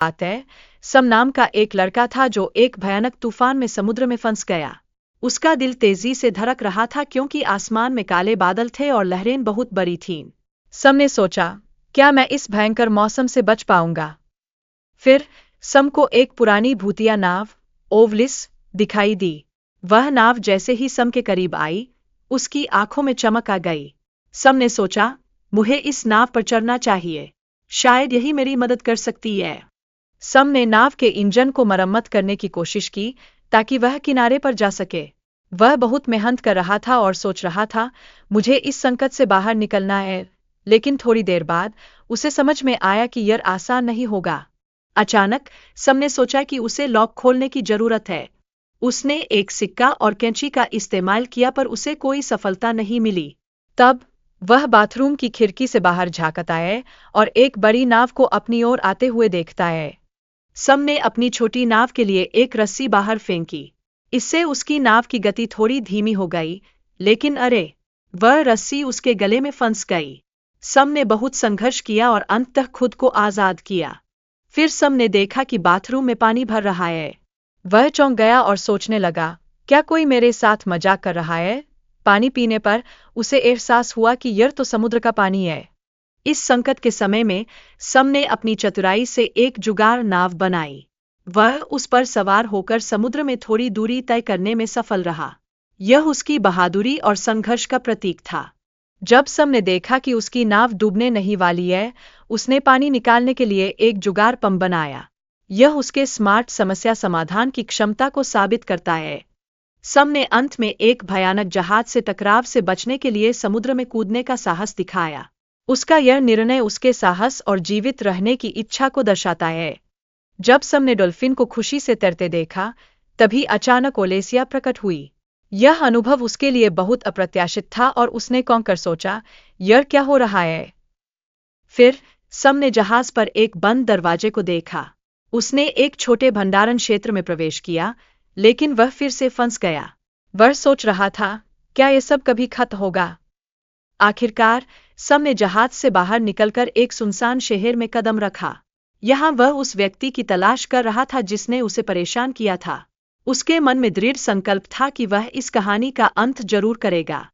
बात है, सम नाम का एक लड़का था जो एक भयानक तूफान में समुद्र में फंस गया। उसका दिल तेजी से धड़क रहा था क्योंकि आसमान में काले बादल थे और लहरें बहुत बड़ी थीं। सम ने सोचा, क्या मैं इस भयंकर मौसम से बच पाऊंगा? फिर सम को एक पुरानी भूतिया नाव, ओवलिस, दिखाई दी। वह नाव जैसे ही सम के करीब आई, उसकी आंखों में चमक आ गई। सम ने सोचा, मुझे इस नाव पर चढ़ना चाहिए। शायद यही मेरी मदद कर सकती है। सम ने नाव के इंजन को मरम्मत करने की कोशिश की ताकि वह किनारे पर जा सके। वह बहुत मेहनत कर रहा था और सोच रहा था, मुझे इस संकट से बाहर निकलना है। लेकिन थोड़ी देर बाद उसे समझ में आया कि यह आसान नहीं होगा। अचानक सम ने सोचा कि उसे लॉक खोलने की जरूरत है। उसने एक सिक्का और कैंची का इस्तेमाल किया पर उसे कोई सफलता नहीं मिली। तब वह बाथरूम की खिड़की से बाहर झांकता है और एक बड़ी नाव को अपनी ओर आते हुए देखता है। सम ने अपनी छोटी नाव के लिए एक रस्सी बाहर फेंकी। इससे उसकी नाव की गति थोड़ी धीमी हो गई, लेकिन अरे, वह रस्सी उसके गले में फंस गई। सम ने बहुत संघर्ष किया और अंततः खुद को आजाद किया। फिर सम ने देखा कि बाथरूम में पानी भर रहा है। वह चौंक गया और सोचने लगा, क्या कोई मेरे साथ मजाक कर रहा है? पानी पीने पर उसे एहसास हुआ कि यह तो समुद्र का पानी है। इस संकट के समय में सम ने अपनी चतुराई से एक जुगाड़ नाव बनाई। वह उस पर सवार होकर समुद्र में थोड़ी दूरी तय करने में सफल रहा। यह उसकी बहादुरी और संघर्ष का प्रतीक था। जब सम ने देखा कि उसकी नाव डूबने नहीं वाली है, उसने पानी निकालने के लिए एक जुगाड़ पंप बनाया। यह उसके स्मार्ट समस्या समाधान की क्षमता को साबित करता है। सम ने अंत में एक भयानक जहाज से टकराव से बचने के लिए समुद्र में कूदने का साहस दिखाया। उसका यह निर्णय उसके साहस और जीवित रहने की इच्छा को दर्शाता है। जब सम ने डॉल्फिन को खुशी से तैरते देखा, तभी अचानक ओलेसिया प्रकट हुई। यह अनुभव उसके लिए बहुत अप्रत्याशित था और उसने कौंक कर सोचा, यह क्या हो रहा है? फिर सम ने जहाज पर एक बंद दरवाजे को देखा। उसने एक छोटे भंडारण क्षेत्र में प्रवेश किया, लेकिन वह फिर से फंस गया। वह सोच रहा था, क्या यह सब कभी खत्म होगा? आखिरकार सम ने जहाज से बाहर निकलकर एक सुनसान शहर में कदम रखा। यहाँ वह उस व्यक्ति की तलाश कर रहा था जिसने उसे परेशान किया था। उसके मन में दृढ़ संकल्प था कि वह इस कहानी का अंत जरूर करेगा।